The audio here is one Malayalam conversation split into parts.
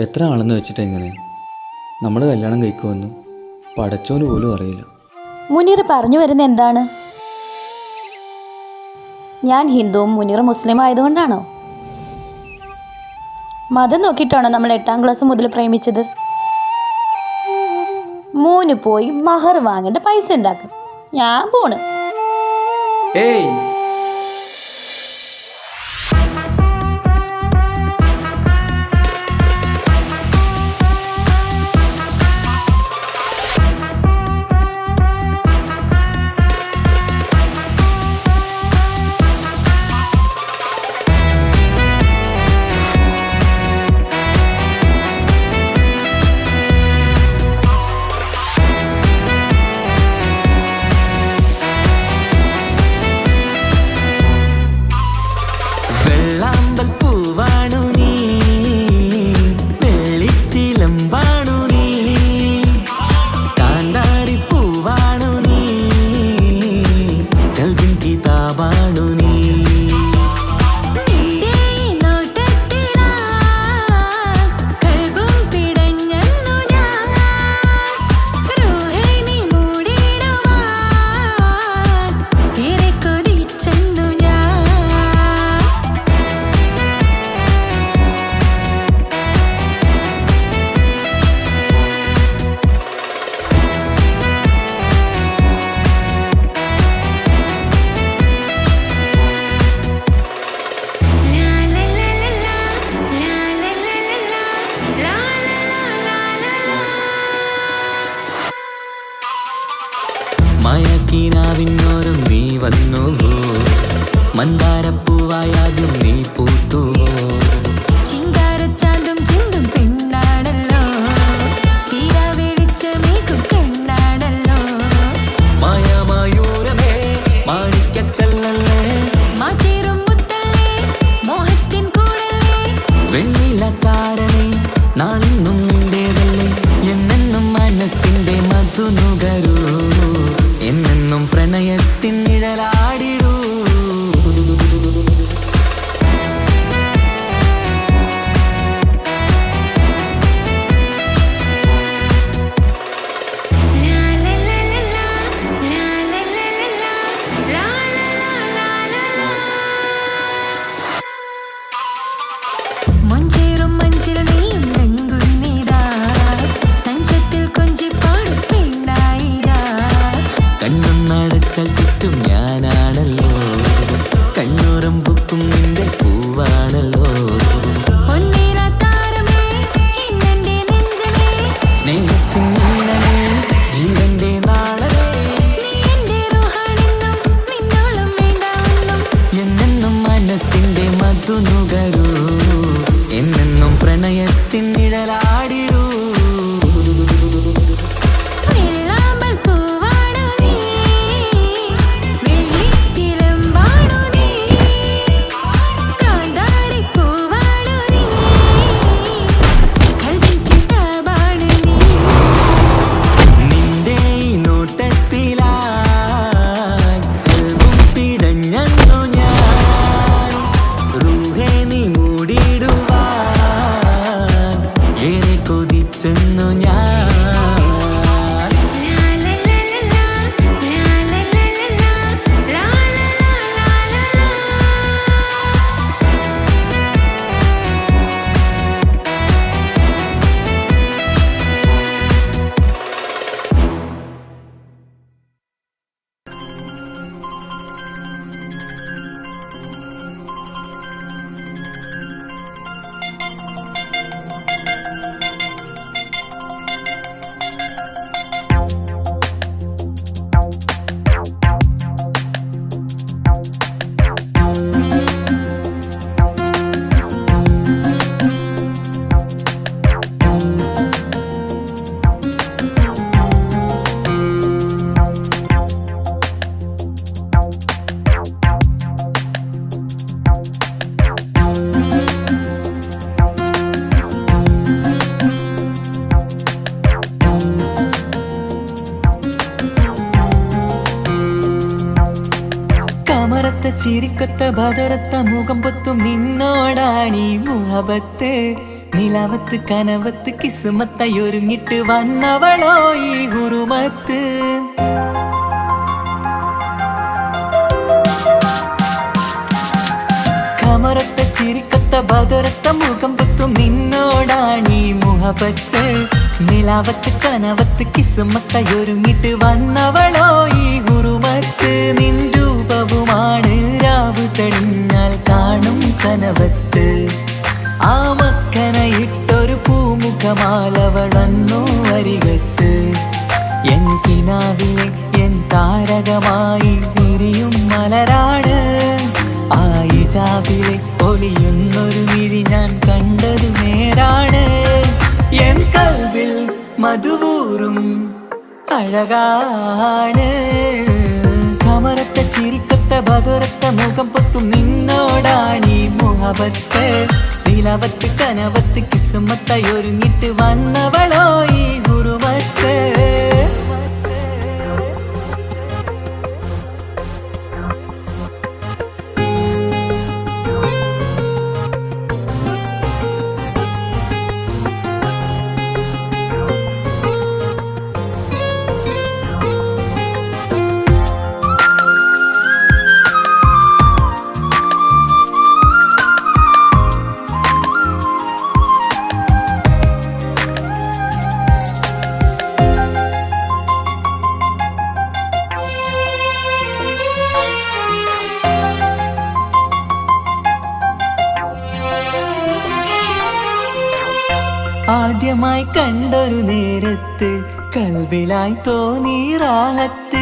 എത്ര ആളെന്ന് വെച്ചിട്ട് എങ്ങനെ നമ്മൾ കല്യാണം കഴിക്കുമെന്ന് പടച്ചോന് പോലും അറിയില്ല. മുനീർ പറഞ്ഞു വരുന്ന എന്താണ്? ഞാൻ ഹിന്ദുവും മുനീർ മുസ്ലിം ആയതുകൊണ്ടാണോ? മതം നോക്കിയിട്ടാണോ നമ്മൾ 8ാം ക്ലാസ് മുതൽ പ്രേമിച്ചത്? മൂന്ന് പോയി മഹർ വാങ്ങേണ്ട പൈസ ഉണ്ടാക്കും. ഞാൻ പോണ്. ഏയ് മയക്കിനാവിന്നോരും നീ വന്നുവോ, മന്ദാരപ്പൂവായാതും നീ പൂത്തുവോ. ചിങ്കാരച്ചാന്തും ചിന്തും പെണ്ണാണല്ലോ, തീരാ വെളിച്ചമേകും കണ്ണാണല്ലോ. മായമയൂരമേ മാണിക്കക്കല്ലല്ലേ, മാറ്റേറും മുത്തല്ലേ മോഹത്തിൻ കൂടല്ലേ. വെണ്ണിലത്താരമേ നാളിന്നും നിന്റേതല്ലേ, എന്നെന്നും മനസ്സിന്റെ മധുനുകരൂ, എന്നെന്നും പ്രണയത്തിൻ നിഴലാടിടൂ. മഞ്ചേറും മഞ്ചിൽ നീയും ലംഘുന്നിതാ, തഞ്ചത്തിൽ കൊഞ്ചിപ്പാടും പെണ്ണായിരാ. കണ്ണൊന്നടച്ചാൽ ചുറ്റും ഞാനാണല്ലോ, കണ്ണൂറും ബുക്കും നിന്റെ പൂവാണല്ലോ. പൊന്നീരാത്താരമേ ഇന്നെന്റെ നെഞ്ചമേ, സ്നേഹത്തിൻ നീളമേ ജീവന്റെ നാളമേ, നീ എന്റെ റൂഹാണെന്നും നിന്നോളം വേണ്ടാവെന്നും. എന്നെന്നും മനസ്സിന്റെ മധുനുകരൂ, എന്നെന്നും പ്രണയത്തിൻ നിഴലാടിടൂ. വെള്ളാമ്പൽ പൂവാണു നീ, വെള്ളിച്ചിലമ്പാണു നീ, കാന്താരി പൂവാണു നീ, കൽവിൻ കിതാബാണു നീ. നിന്റെ ഈ നോട്ടത്തിലായി കൽബും പിടഞ്ഞെന്നു ഞാൻ, റൂഹേ നീ മൂടിടുവാൻ ഏറെ കൊതിച്ചെന്നു ഞാൻ. ചിരിക്കൊത്ത ബദറത്ത മുഖം പൊത്തും നിന്നോടാണീ മുഹബത്ത്. നിലവത്ത് കനവത്ത് കിസുമത്തായി ഒരുങ്ങിട്ട് വന്നവളോ ഈ ഗുരുമത്ത്. കമറത്ത ചിരിക്കത്ത ബദറത്ത മുഖം പുത്തും നിന്നോടാണീ മുഹബത്ത്. നിലാവത്ത് കനവത്ത് കിസുമത്തായി ഒരുങ്ങിട്ട് വന്നവളോ ഈ ഗുരുമത്ത്. നിൻ രൂപവുമാണ് രാവ് തെളിഞ്ഞാൽ കാണും കനവത്ത്. ആ മക്കനയിട്ടൊരു പൂമുഖമാലവളന്നു അരികത്ത്. എൻ കിനാവിലെ എൻ താരകമായി വിരിയും മലരാണ്. ആ ഇജാബിലെ ഒളിയുന്നൊരു മിഴി ഞാൻ കണ്ടത് നേരാണ്. എൻ കൽവിൽ മധുവൂറും അഴകാണ്. കമറത്ത ചിരിക്കത്ത ബദറത്ത മുഖം പൊത്തും നിന്നോടാണീ മുഹബത്ത്. നിലവത്ത് കനവത്ത് കിസുമത്തായി ഒരുങ്ങിട്ട് വന്നവളോ ഈ ഗുരുമത്ത്. ആദ്യമായി കണ്ടൊരു നേരത്ത് കൽബിലായി തോന്നി റാഹത്ത്.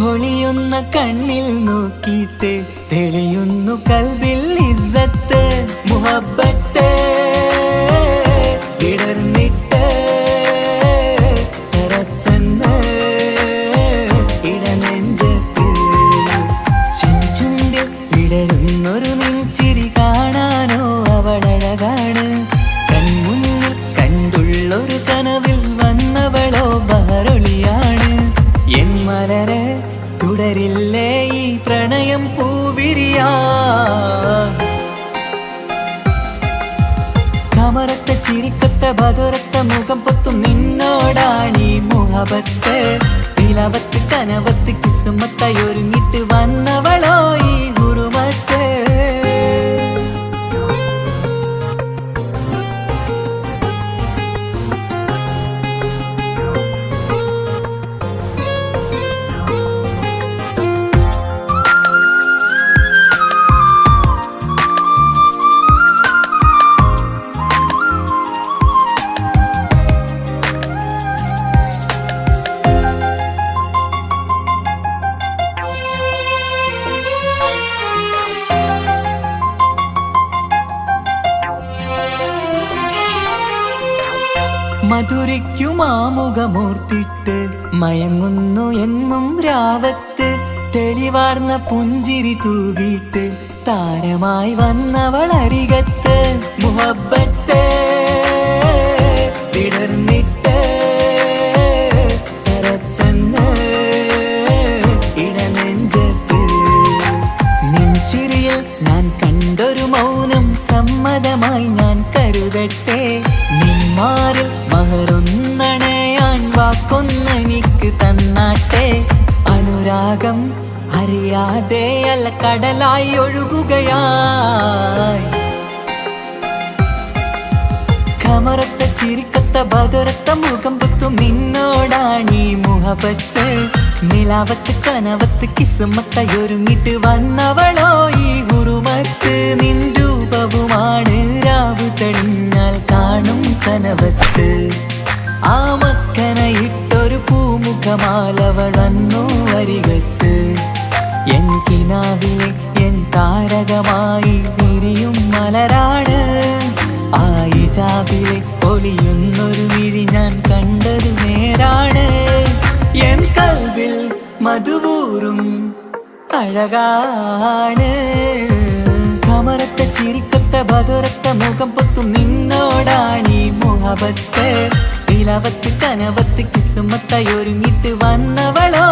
ഒളിയുന്ന കണ്ണിൽ നോക്കിയിട്ട് തെളിയുന്നു കൽബിൽ ഇസ്സത്ത്. മുഹബ്ബത്ത് വിടർന്നിട്ട് തറച്ചെന്ന് ഇടനെഞ്ചത്ത്. ചെഞ്ചുണ്ടിൽ വിടരുന്നൊരു നെഞ്ചിരി കാണാനോ അവളഴകാണ്. കണ്ടുള്ളൊരു കനവിൽ വന്നവളോ ബഹറൊളിയാണ്. എൻ മലരെ തുടരില്ലേ ഈ പ്രണയം പൂവിരിയാ. കമറത്ത ചിരിക്കത്ത ബദറത്ത മുഖം പൊത്തും നിന്നോടാണീ മുഹബത്ത്. നിലവത്ത് കനവത്ത് കിസുമത്തായി ഒരുങ്ങിട്ട് വന്നവളോ ഈ ഗുരുമത്ത്. മധുരയ്ക്കുമാമുഖമോർത്തിട്ട് മയങ്ങുന്നു എന്നും രാവത്ത്. തെളിവാർന്ന പുഞ്ചിരി തൂകിയിട്ട് താരമായി വന്നവൾ അരികത്ത്. മുഹബ്ബത്ത് വിടർന്നിട്ട് തറച്ചെന്ന് ഇടനെഞ്ചത്ത്. നെഞ്ചിരിയിൽ ഞാൻ കണ്ടൊരു മൗനം സമ്മതമായി ഞാൻ കരുതട്ടെ. നിന്മാരിൽ മഹറൊന്നണയാൻ വാക്കൊന്നെനിക്ക് തന്നാട്ടെ. അനുരാഗം അറിയാതെ അല്ല കടലായി ഒഴുകുകയായി. കമറത്ത ചിരിക്കത്ത ബദറത്ത മുഖം പുത്തും നിന്നോടാണീ മുഹബത്ത്. നിലാവത്ത് കനവത്ത് കിസുമത്തായി ഒരുങ്ങിട്ട് വന്നവളോ ഈ ഗുരുമത്ത്. നിൻ രൂപവുമാണ് രാവ് തെളിഞ്ഞാൽ കാണും കനവത്ത്. ആ മക്കനയിട്ടൊരു പൂമുഖമാലവളന്നു അരികത്ത്. എൻ കിനാവിലെ എൻ താരകമായി വിരിയും മലരാണ്. ആ ഇജാബിലെ ഒളിയുന്നൊരു മിഴി ഞാൻ കണ്ടത് നേരാണ്. എൻ കൽവിൽ മധുവൂറും അഴകാണ്. കമറത്ത ചിരിക്കത്ത ബദറത്ത മുഖം പൊത്തും നിന്നോടാണീ മുഹബത്ത്. നിലവത്ത് കനവത്ത് കിസുമത്തായി ഒരുങ്ങിട്ട് വന്നവളോ